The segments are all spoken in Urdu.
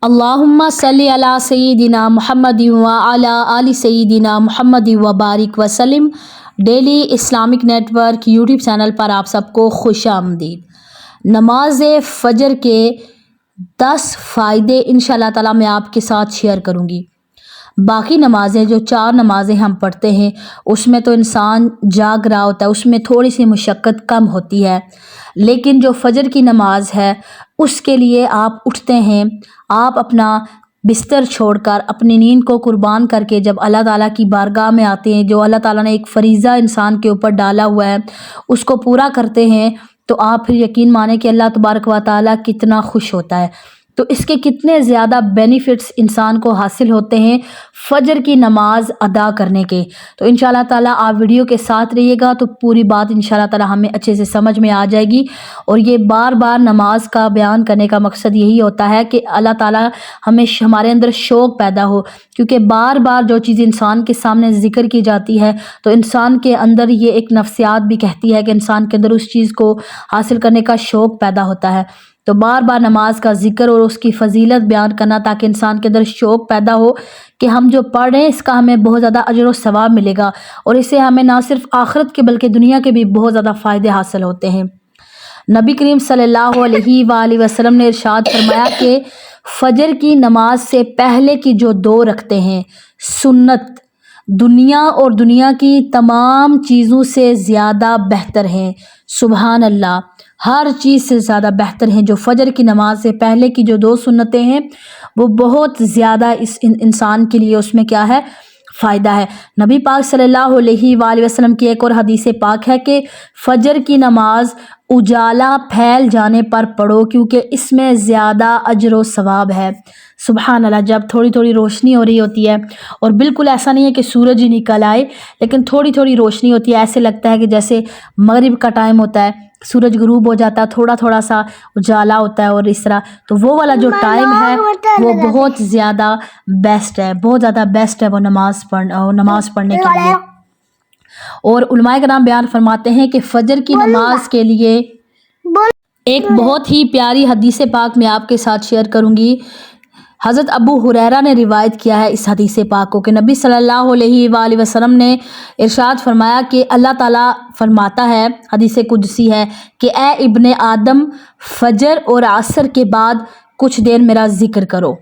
اللہم صلی علی سیدنا محمد و علی آل سیدنا محمد و بارک وسلم۔ Daily Islamic network YouTube channel پر آپ سب کو خوش آمدید۔ نماز فجر کے 10 فائدے انشاءاللہ تعالیٰ میں آپ کے ساتھ شیئر کروں گی۔ باقی نمازیں جو 4 نمازیں ہم پڑھتے ہیں اس میں تو انسان جاگ رہا ہوتا ہے، اس میں تھوڑی سی مشقت کم ہوتی ہے، لیکن جو فجر کی نماز ہے اس کے لیے آپ اٹھتے ہیں، آپ اپنا بستر چھوڑ کر اپنی نیند کو قربان کر کے جب اللہ تعالیٰ کی بارگاہ میں آتے ہیں، جو اللہ تعالیٰ نے ایک فریضہ انسان کے اوپر ڈالا ہوا ہے اس کو پورا کرتے ہیں، تو آپ پھر یقین مانیں کہ اللہ تبارک و تعالیٰ کتنا خوش ہوتا ہے۔ تو اس کے کتنے زیادہ بینیفٹس انسان کو حاصل ہوتے ہیں فجر کی نماز ادا کرنے کے۔ تو انشاءاللہ تعالیٰ آپ ویڈیو کے ساتھ رہیے گا تو پوری بات انشاءاللہ تعالیٰ ہمیں اچھے سے سمجھ میں آ جائے گی۔ اور یہ بار بار نماز کا بیان کرنے کا مقصد یہی ہوتا ہے کہ اللہ تعالیٰ ہمارے اندر شوق پیدا ہو، کیونکہ بار بار جو چیز انسان کے سامنے ذکر کی جاتی ہے تو انسان کے اندر یہ ایک نفسیات بھی کہتی ہے کہ انسان کے اندر اس چیز کو حاصل کرنے کا شوق پیدا ہوتا ہے۔ تو بار بار نماز کا ذکر اور اس کی فضیلت بیان کرنا تاکہ انسان کے اندر شوق پیدا ہو کہ ہم جو پڑھ رہے ہیں اس کا ہمیں بہت زیادہ اجر و ثواب ملے گا، اور اس سے ہمیں نہ صرف آخرت کے بلکہ دنیا کے بھی بہت زیادہ فائدے حاصل ہوتے ہیں۔ نبی کریم صلی اللہ علیہ وآلہ وسلم نے ارشاد فرمایا کہ فجر کی نماز سے پہلے کی جو 2 رکعتیں ہیں سنت دنیا اور دنیا کی تمام چیزوں سے زیادہ بہتر ہیں۔ سبحان اللہ، ہر چیز سے زیادہ بہتر ہیں۔ جو فجر کی نماز سے پہلے کی جو 2 سنتیں ہیں وہ بہت زیادہ اس انسان کے لیے اس میں کیا ہے، فائدہ ہے۔ نبی پاک صلی اللہ علیہ وآلہ وسلم کی ایک اور حدیث پاک ہے کہ فجر کی نماز اجالا پھیل جانے پر پڑھو کیونکہ اس میں زیادہ اجر و ثواب ہے۔ سبحان اللہ، جب تھوڑی تھوڑی روشنی ہو رہی ہوتی ہے اور بالکل ایسا نہیں ہے کہ سورج ہی نکل آئے، لیکن تھوڑی تھوڑی روشنی ہوتی ہے، ایسے لگتا ہے کہ جیسے مغرب کا ٹائم ہوتا ہے، سورج غروب ہو جاتا ہے، تھوڑا تھوڑا سا اجالا ہوتا ہے اور اس طرح، تو وہ والا جو ٹائم ہے وہ بہت زیادہ بیسٹ ہے، بہت زیادہ بیسٹ ہے وہ نماز پڑھنے کے لیے۔ اور علماء کرام بیان فرماتے ہیں کہ فجر کی نماز کے لیے ایک بہت ہی پیاری حدیث پاک میں آپ کے ساتھ شیئر کروں گی۔ حضرت ابو ہریرہ نے روایت کیا ہے اس حدیث پاک کو کہ نبی صلی اللہ علیہ وآلہ وسلم نے ارشاد فرمایا کہ اللہ تعالیٰ فرماتا ہے، حدیث قدسی ہے کہ اے ابن آدم، فجر اور عصر کے بعد کچھ دیر میرا ذکر کرو،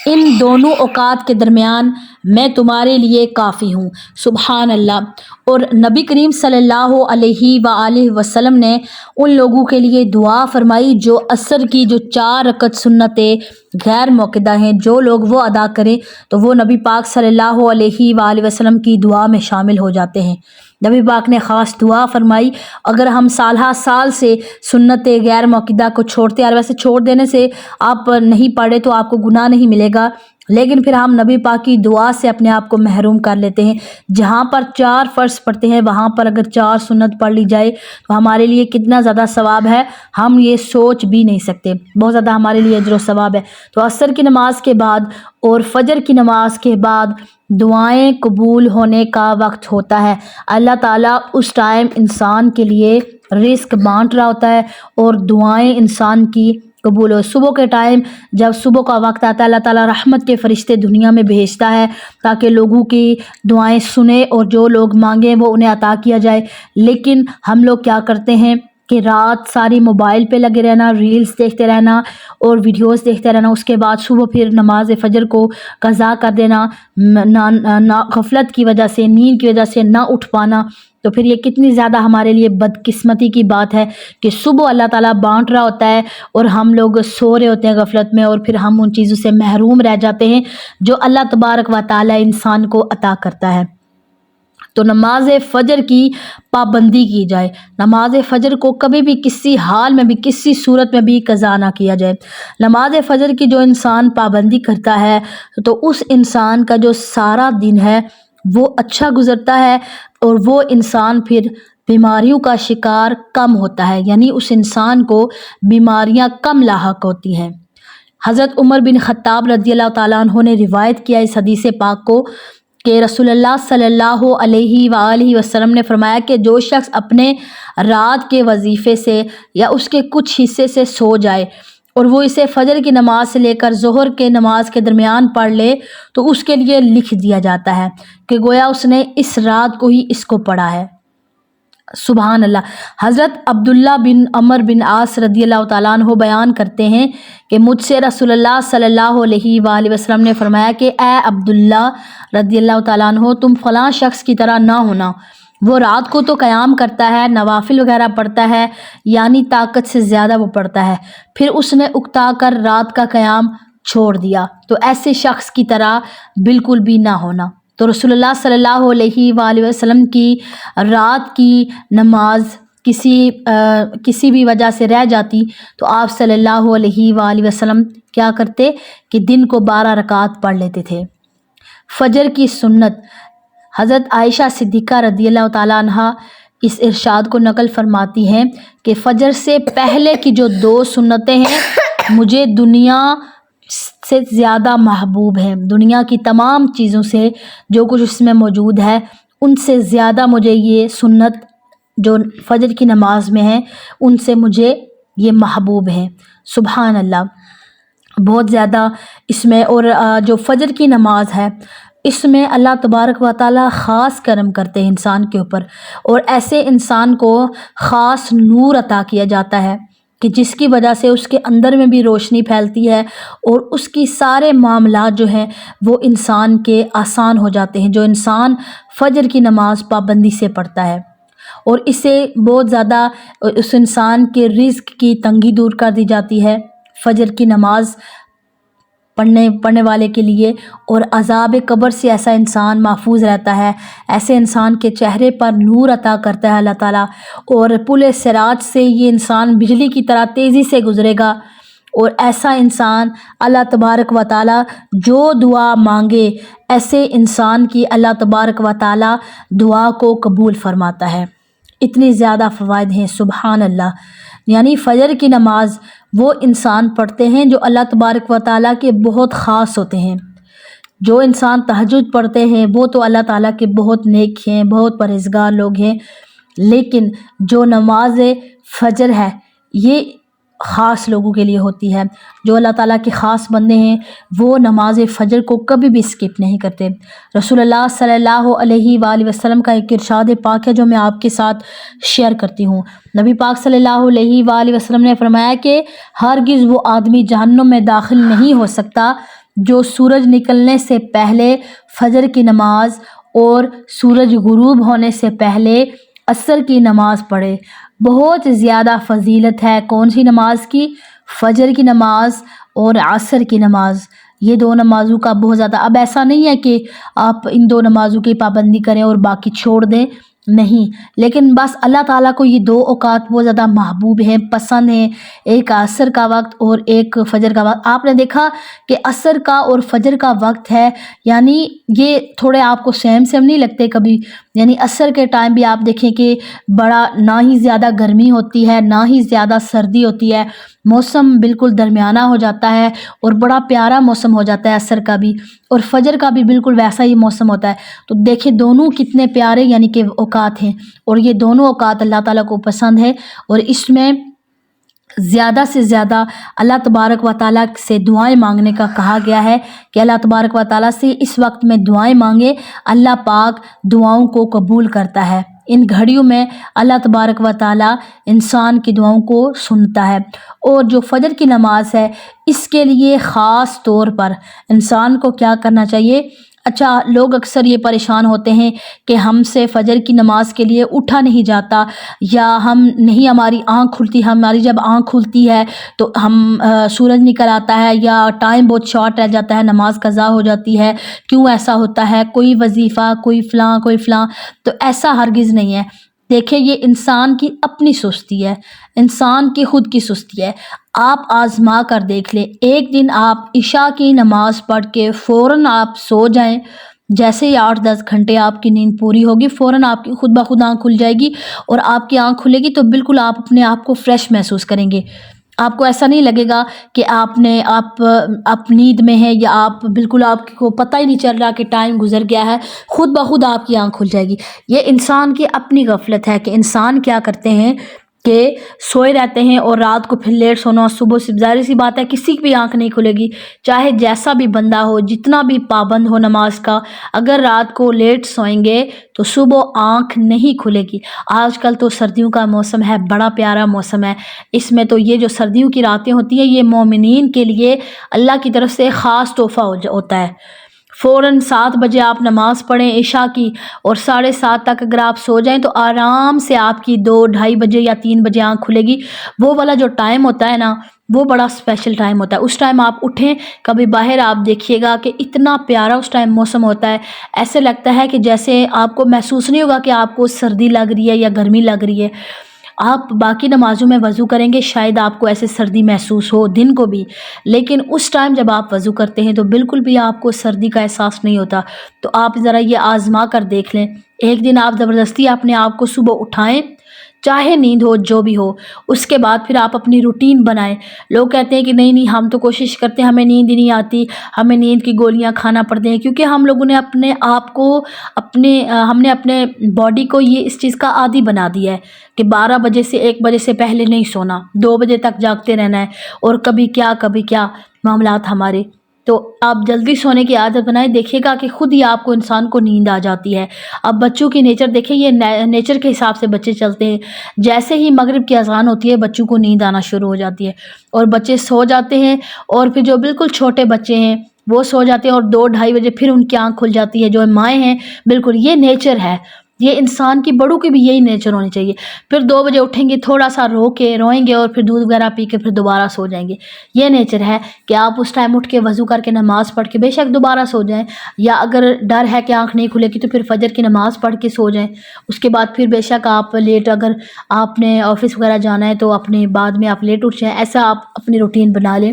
ان دونوں اوقات کے درمیان میں تمہارے لیے کافی ہوں۔ سبحان اللہ۔ اور نبی کریم صلی اللہ علیہ وآلہ وسلم نے ان لوگوں کے لیے دعا فرمائی جو عصر کی جو 4 رکعت سنتیں غیر موقدہ ہیں، جو لوگ وہ ادا کریں تو وہ نبی پاک صلی اللہ علیہ وآلہ وسلم کی دعا میں شامل ہو جاتے ہیں۔ نبی پاک نے خاص دعا فرمائی، اگر ہم سال سے سنت غیر موقدہ کو چھوڑتے ہیں، اور ویسے چھوڑ دینے سے آپ نہیں پڑھے تو آپ کو گناہ نہیں ملے گا، لیکن پھر ہم نبی پاک کی دعا سے اپنے آپ کو محروم کر لیتے ہیں۔ جہاں پر 4 فرض پڑھتے ہیں وہاں پر اگر 4 سنت پڑھ لی جائے تو ہمارے لیے کتنا زیادہ ثواب ہے ہم یہ سوچ بھی نہیں سکتے، بہت زیادہ ہمارے لیے اجر و ثواب ہے۔ تو عصر کی نماز کے بعد اور فجر کی نماز کے بعد دعائیں قبول ہونے کا وقت ہوتا ہے۔ اللہ تعالیٰ اس ٹائم انسان کے لیے رزق بانٹ رہا ہوتا ہے اور دعائیں انسان کی قبول ہو۔ صبح کے ٹائم جب صبح کا وقت آتا ہے اللہ تعالیٰ رحمت کے فرشتے دنیا میں بھیجتا ہے تاکہ لوگوں کی دعائیں سنے اور جو لوگ مانگیں وہ انہیں عطا کیا جائے، لیکن ہم لوگ کیا کرتے ہیں کہ رات ساری موبائل پہ لگے رہنا، ریلز دیکھتے رہنا اور ویڈیوز دیکھتے رہنا، اس کے بعد صبح پھر نماز فجر کو قضا کر دینا، غفلت کی وجہ سے، نیند کی وجہ سے نہ اٹھ پانا، تو پھر یہ کتنی زیادہ ہمارے لیے بدقسمتی کی بات ہے کہ صبح اللہ تعالیٰ بانٹ رہا ہوتا ہے اور ہم لوگ سو رہے ہوتے ہیں غفلت میں، اور پھر ہم ان چیزوں سے محروم رہ جاتے ہیں جو اللہ تبارک و تعالیٰ انسان کو عطا کرتا ہے۔ تو نماز فجر کی پابندی کی جائے، نماز فجر کو کبھی بھی کسی حال میں بھی کسی صورت میں بھی قضا نہ کیا جائے۔ نماز فجر کی جو انسان پابندی کرتا ہے تو اس انسان کا جو سارا دن ہے وہ اچھا گزرتا ہے اور وہ انسان پھر بیماریوں کا شکار کم ہوتا ہے، یعنی اس انسان کو بیماریاں کم لاحق ہوتی ہیں۔ حضرت عمر بن خطاب رضی اللہ تعالیٰ عنہ نے روایت کیا اس حدیث پاک کو کہ رسول اللہ صلی اللہ علیہ وآلہ وسلم نے فرمایا کہ جو شخص اپنے رات کے وظیفے سے یا اس کے کچھ حصے سے سو جائے اور وہ اسے فجر کی نماز سے لے کر ظہر کے نماز کے درمیان پڑھ لے تو اس کے لیے لکھ دیا جاتا ہے کہ گویا اس نے اس رات کو ہی اس کو پڑھا ہے۔ سبحان اللہ۔ حضرت عبداللہ بن عمر بن عاص رضی اللہ تعالیٰ عنہ بیان کرتے ہیں کہ مجھ سے رسول اللہ صلی اللہ علیہ وآلہ وسلم نے فرمایا کہ اے عبداللہ رضی اللہ تعالیٰ عنہ، تم فلاں شخص کی طرح نہ ہونا، وہ رات کو تو قیام کرتا ہے، نوافل وغیرہ پڑھتا ہے، یعنی طاقت سے زیادہ وہ پڑھتا ہے، پھر اس نے اکتا کر رات کا قیام چھوڑ دیا، تو ایسے شخص کی طرح بالکل بھی نہ ہونا۔ تو رسول اللہ صلی اللہ علیہ وآلہ وسلم کی رات کی نماز کسی بھی وجہ سے رہ جاتی تو آپ صلی اللہ علیہ وآلہ وسلم کیا کرتے کہ دن کو 12 رکعت پڑھ لیتے تھے۔ فجر کی سنت، حضرت عائشہ صدیقہ رضی اللہ تعالیٰ عنہ اس ارشاد کو نقل فرماتی ہیں کہ فجر سے پہلے کی جو 2 سنتیں ہیں مجھے دنیا سے زیادہ محبوب ہیں، دنیا کی تمام چیزوں سے جو کچھ اس میں موجود ہے ان سے زیادہ مجھے یہ سنت جو فجر کی نماز میں ہیں ان سے مجھے یہ محبوب ہیں۔ سبحان اللہ، بہت زیادہ اس میں، اور جو فجر کی نماز ہے اس میں اللہ تبارک و تعالیٰ خاص کرم کرتے ہیں انسان کے اوپر، اور ایسے انسان کو خاص نور عطا کیا جاتا ہے کہ جس کی وجہ سے اس کے اندر میں بھی روشنی پھیلتی ہے اور اس کی سارے معاملات جو ہیں وہ انسان کے آسان ہو جاتے ہیں، جو انسان فجر کی نماز پابندی سے پڑھتا ہے، اور اسے بہت زیادہ اس انسان کے رزق کی تنگی دور کر دی جاتی ہے فجر کی نماز پڑھنے والے کے لیے، اور عذاب قبر سے ایسا انسان محفوظ رہتا ہے، ایسے انسان کے چہرے پر نور عطا کرتا ہے اللہ تعالیٰ، اور پل صراط سے یہ انسان بجلی کی طرح تیزی سے گزرے گا، اور ایسا انسان اللہ تبارک و تعالیٰ جو دعا مانگے ایسے انسان کی اللہ تبارک و تعالیٰ دعا کو قبول فرماتا ہے۔ اتنی زیادہ فوائد ہیں، سبحان اللہ۔ یعنی فجر کی نماز وہ انسان پڑھتے ہیں جو اللہ تبارک و تعالیٰ کے بہت خاص ہوتے ہیں۔ جو انسان تہجد پڑھتے ہیں وہ تو اللہ تعالیٰ کے بہت نیک ہیں، بہت پرہیزگار لوگ ہیں، لیکن جو نماز فجر ہے یہ خاص لوگوں کے لیے ہوتی ہے۔ جو اللہ تعالیٰ کے خاص بندے ہیں وہ نماز فجر کو کبھی بھی اسکپ نہیں کرتے۔ رسول اللہ صلی اللہ علیہ وآلہ وسلم کا ایک ارشاد پاک ہے جو میں آپ کے ساتھ شیئر کرتی ہوں۔ نبی پاک صلی اللہ علیہ وآلہ وسلم نے فرمایا کہ ہرگز وہ آدمی جہنم میں داخل نہیں ہو سکتا جو سورج نکلنے سے پہلے فجر کی نماز اور سورج غروب ہونے سے پہلے عصر کی نماز پڑھے۔ بہت زیادہ فضیلت ہے کون سی نماز کی؟ فجر کی نماز اور عصر کی نماز، یہ 2 نمازوں کا بہت زیادہ۔ اب ایسا نہیں ہے کہ آپ ان 2 نمازوں کی پابندی کریں اور باقی چھوڑ دیں، نہیں، لیکن بس اللہ تعالیٰ کو یہ 2 اوقات بہت زیادہ محبوب ہیں، پسند ہیں، ایک عصر کا وقت اور ایک فجر کا وقت۔ آپ نے دیکھا کہ عصر کا اور فجر کا وقت ہے، یعنی یہ تھوڑے آپ کو سیم نہیں لگتے کبھی؟ یعنی عصر کے ٹائم بھی آپ دیکھیں کہ بڑا نہ ہی زیادہ گرمی ہوتی ہے نہ ہی زیادہ سردی ہوتی ہے، موسم بالکل درمیانہ ہو جاتا ہے اور بڑا پیارا موسم ہو جاتا ہے عصر کا بھی، اور فجر کا بھی بالکل ویسا ہی موسم ہوتا ہے۔ تو دیکھیں دونوں کتنے پیارے یعنی کہ اوقات ہیں، اور یہ دونوں اوقات اللہ تعالیٰ کو پسند ہے، اور اس میں زیادہ سے زیادہ اللہ تبارک و تعالیٰ سے دعائیں مانگنے کا کہا گیا ہے کہ اللہ تبارک و تعالیٰ سے اس وقت میں دعائیں مانگے، اللہ پاک دعاؤں کو قبول کرتا ہے۔ ان گھڑیوں میں اللہ تبارک و تعالیٰ انسان کی دعاؤں کو سنتا ہے۔ اور جو فجر کی نماز ہے اس کے لیے خاص طور پر انسان کو کیا کرنا چاہیے؟ اچھا، لوگ اکثر یہ پریشان ہوتے ہیں کہ ہم سے فجر کی نماز کے لیے اٹھا نہیں جاتا، یا ہماری آنکھ کھلتی، ہماری جب آنکھ کھلتی ہے تو سورج نکل آتا ہے، یا ٹائم بہت شارٹ رہ جاتا ہے، نماز قضا ہو جاتی ہے، کیوں ایسا ہوتا ہے؟ کوئی وظیفہ، کوئی فلاں، تو ایسا ہرگز نہیں ہے۔ دیکھیں یہ انسان کی اپنی سستی ہے، انسان کی خود کی سستی ہے۔ آپ آزما کر دیکھ لیں، ایک دن آپ عشاء کی نماز پڑھ کے فوراً آپ سو جائیں، جیسے ہی 8-10 گھنٹے آپ کی نیند پوری ہوگی فوراً آپ کی خود بخود آنکھ کھل جائے گی، اور آپ کی آنکھ کھلے گی تو بالکل آپ اپنے آپ کو فریش محسوس کریں گے۔ آپ کو ایسا نہیں لگے گا کہ آپ نیند میں ہیں، یا بالکل آپ کو پتہ ہی نہیں چل رہا کہ ٹائم گزر گیا ہے، خود بخود آپ کی آنکھ کھل جائے گی۔ یہ انسان کی اپنی غفلت ہے کہ انسان کیا کرتے ہیں کہ سوئے رہتے ہیں اور رات کو پھر لیٹ سونا، صبح سے ظاہر سی بات ہے کسی کی بھی آنکھ نہیں کھلے گی، چاہے جیسا بھی بندہ ہو، جتنا بھی پابند ہو نماز کا، اگر رات کو لیٹ سوئیں گے تو صبح آنکھ نہیں کھلے گی۔ آج کل تو سردیوں کا موسم ہے، بڑا پیارا موسم ہے، اس میں تو یہ جو سردیوں کی راتیں ہوتی ہیں یہ مومنین کے لیے اللہ کی طرف سے خاص تحفہ ہوتا ہے۔ فوراً 7 بجے آپ نماز پڑھیں عشاء کی، اور 7:30 تک اگر آپ سو جائیں تو آرام سے آپ کی 2، 2:30 بجے یا 3 بجے آنکھ کھلے گی۔ وہ والا جو ٹائم ہوتا ہے نا، وہ بڑا اسپیشل ٹائم ہوتا ہے۔ اس ٹائم آپ اٹھیں، کبھی باہر آپ دیکھیے گا کہ اتنا پیارا اس ٹائم موسم ہوتا ہے، ایسے لگتا ہے کہ جیسے آپ کو محسوس نہیں ہوگا کہ آپ کو سردی لگ رہی ہے یا گرمی لگ رہی ہے۔ آپ باقی نمازوں میں وضو کریں گے شاید آپ کو ایسے سردی محسوس ہو دن کو بھی، لیکن اس ٹائم جب آپ وضو کرتے ہیں تو بالکل بھی آپ کو سردی کا احساس نہیں ہوتا۔ تو آپ ذرا یہ آزما کر دیکھ لیں، ایک دن آپ زبردستی اپنے آپ کو صبح اٹھائیں، چاہے نیند ہو جو بھی ہو، اس کے بعد پھر آپ اپنی روٹین بنائیں۔ لوگ کہتے ہیں کہ نہیں ہم تو کوشش کرتے ہیں، ہمیں نیند ہی نہیں آتی، ہمیں نیند کی گولیاں کھانا پڑتے ہیں، کیونکہ ہم لوگوں نے اپنے آپ کو ہم نے اپنے باڈی کو یہ اس چیز کا عادی بنا دیا ہے کہ 12 بجے سے 1 بجے سے پہلے نہیں سونا، 2 بجے تک جاگتے رہنا ہے، اور کبھی کیا معاملات ہمارے۔ تو آپ جلدی سونے کی عادت بنائیں، دیکھیے گا کہ خود ہی آپ کو انسان کو نیند آ جاتی ہے۔ اب بچوں کی نیچر دیکھیں، یہ نیچر کے حساب سے بچے چلتے ہیں، جیسے ہی مغرب کی اذان ہوتی ہے بچوں کو نیند آنا شروع ہو جاتی ہے اور بچے سو جاتے ہیں، اور پھر جو بالکل چھوٹے بچے ہیں وہ سو جاتے ہیں اور 2، 2:30 بجے پھر ان کی آنکھ کھل جاتی ہے۔ جو مائیں ہیں بالکل یہ نیچر ہے، یہ انسان کی، بڑوں کی بھی یہی نیچر ہونی چاہیے۔ پھر 2 بجے اٹھیں گے، تھوڑا سا روئیں گے اور پھر دودھ وغیرہ پی کے پھر دوبارہ سو جائیں گے۔ یہ نیچر ہے کہ آپ اس ٹائم اٹھ کے وضو کر کے نماز پڑھ کے بے شک دوبارہ سو جائیں، یا اگر ڈر ہے کہ آنکھ نہیں کھلے گی تو پھر فجر کی نماز پڑھ کے سو جائیں۔ اس کے بعد پھر بے شک آپ لیٹ، اگر آپ نے آفس وغیرہ جانا ہے تو اپنے بعد میں آپ لیٹ اٹھ جائیں، ایسا آپ اپنی روٹین بنا لیں۔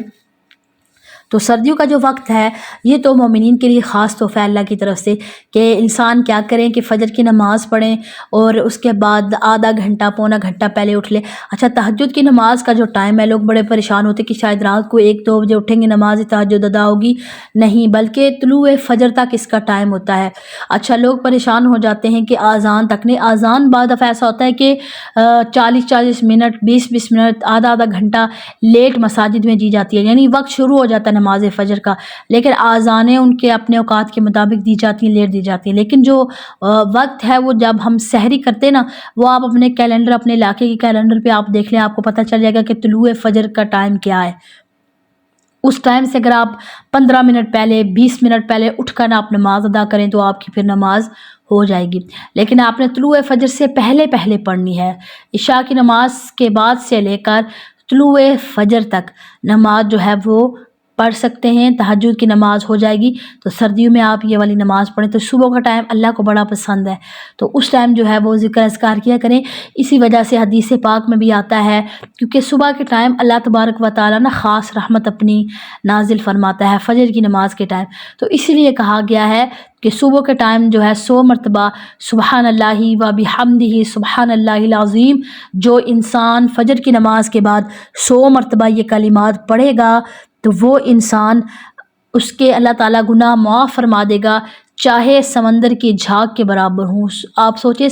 تو سردیوں کا جو وقت ہے یہ تو مومنین کے لیے خاص تحفہ ہے اللہ کی طرف سے، کہ انسان کیا کریں کہ فجر کی نماز پڑھیں اور اس کے بعد آدھا گھنٹہ، پونا گھنٹہ پہلے اٹھ لیں۔ اچھا، تہجد کی نماز کا جو ٹائم ہے، لوگ بڑے پریشان ہوتے کہ شاید رات کو 1، 2 بجے اٹھیں گے نماز تہجد ادا ہوگی، نہیں، بلکہ طلوع فجر تک اس کا ٹائم ہوتا ہے۔ اچھا، لوگ پریشان ہو جاتے ہیں کہ آذان تک نہیں، آذان بعد دفعہ ایسا ہوتا ہے کہ 40 منٹ، 20 منٹ، آدھا گھنٹہ لیٹ مساجد میں دی جاتی ہے، یعنی وقت شروع ہو جاتا ہے نماز فجر کا، لیکن آذانیں ان کے اپنے اوقات کے مطابق دی جاتی ہیں، لیٹ دی جاتی ہیں۔ لیکن جو وقت ہے وہ جب ہم سحری کرتے ہیں نا، وہ آپ اپنے کیلنڈر، اپنے علاقے کے کیلنڈر پہ آپ دیکھ لیں، آپ کو پتہ چل جائے گا کہ طلوع فجر کا ٹائم کیا ہے۔ اس ٹائم سے اگر آپ 15 منٹ پہلے، 20 منٹ پہلے اٹھ کر آپ نماز ادا کریں تو آپ کی پھر نماز ہو جائے گی، لیکن آپ نے طلوع فجر سے پہلے پڑھنی ہے۔ عشاء کی نماز کے بعد سے لے کر طلوع فجر تک نماز جو ہے وہ پڑھ سکتے ہیں، تہجد کی نماز ہو جائے گی۔ تو سردیوں میں آپ یہ والی نماز پڑھیں تو صبح کا ٹائم اللہ کو بڑا پسند ہے، تو اس ٹائم جو ہے وہ ذکر اذکار کیا کریں۔ اسی وجہ سے حدیث پاک میں بھی آتا ہے، کیونکہ صبح کے ٹائم اللہ تبارک و تعالیٰ نا خاص رحمت اپنی نازل فرماتا ہے فجر کی نماز کے ٹائم، تو اسی لیے کہا گیا ہے کہ صبح کے ٹائم جو ہے 100 مرتبہ سبحان اللہ و بحمدہ سبحان اللہ العظیم، جو انسان فجر کی نماز کے بعد 100 مرتبہ یہ کلمات پڑھے گا تو وہ انسان، اس کے اللہ تعالیٰ گناہ معاف فرما دے گا، چاہے سمندر کی جھاگ کے برابر ہوں۔ آپ سوچیں،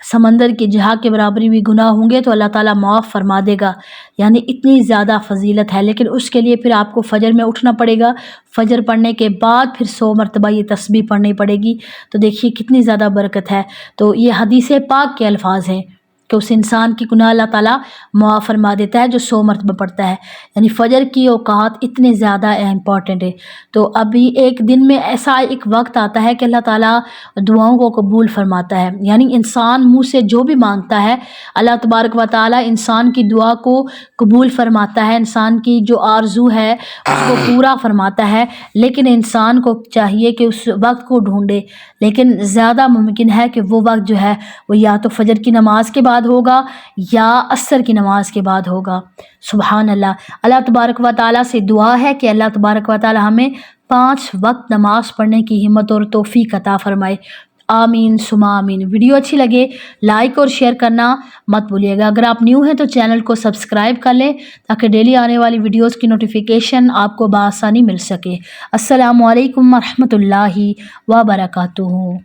سمندر کی جھاگ کے برابری بھی گناہ ہوں گے تو اللہ تعالیٰ معاف فرما دے گا، یعنی اتنی زیادہ فضیلت ہے۔ لیکن اس کے لیے پھر آپ کو فجر میں اٹھنا پڑے گا، فجر پڑھنے کے بعد پھر 100 مرتبہ یہ تسبیح پڑھنی پڑے گی، تو دیکھیے کتنی زیادہ برکت ہے۔ تو یہ حدیث پاک کے الفاظ ہیں کہ اس انسان کی گناہ اللہ تعالیٰ معاف فرما دیتا ہے جو 100 مرتبہ پڑھتا ہے، یعنی فجر کی اوقات اتنے زیادہ امپورٹنٹ ہے۔ تو ابھی ایک دن میں ایسا ایک وقت آتا ہے کہ اللہ تعالیٰ دعاؤں کو قبول فرماتا ہے، یعنی انسان منہ سے جو بھی مانگتا ہے اللہ تبارک و تعالیٰ انسان کی دعا کو قبول فرماتا ہے، انسان کی جو آرزو ہے اس کو پورا فرماتا ہے۔ لیکن انسان کو چاہیے کہ اس وقت کو ڈھونڈے، لیکن زیادہ ممکن ہے کہ وہ وقت جو ہے وہ یا تو فجر کی نماز کے بعد ہوگا یا عصر کی نماز کے بعد ہوگا۔ سبحان اللہ، اللہ تبارک و تعالیٰ سے دعا ہے کہ اللہ تبارک و تعالیٰ ہمیں 5 وقت نماز پڑھنے کی ہمت اور توفیق عطا فرمائے، آمین ثم آمین۔ ویڈیو اچھی لگے لائک اور شیئر کرنا مت بھولیے گا۔ اگر آپ نیو ہیں تو چینل کو سبسکرائب کر لیں تاکہ ڈیلی آنے والی ویڈیوز کی نوٹیفیکیشن آپ کو بآسانی مل سکے۔ السلام علیکم ورحمۃ اللہ وبرکاتہ۔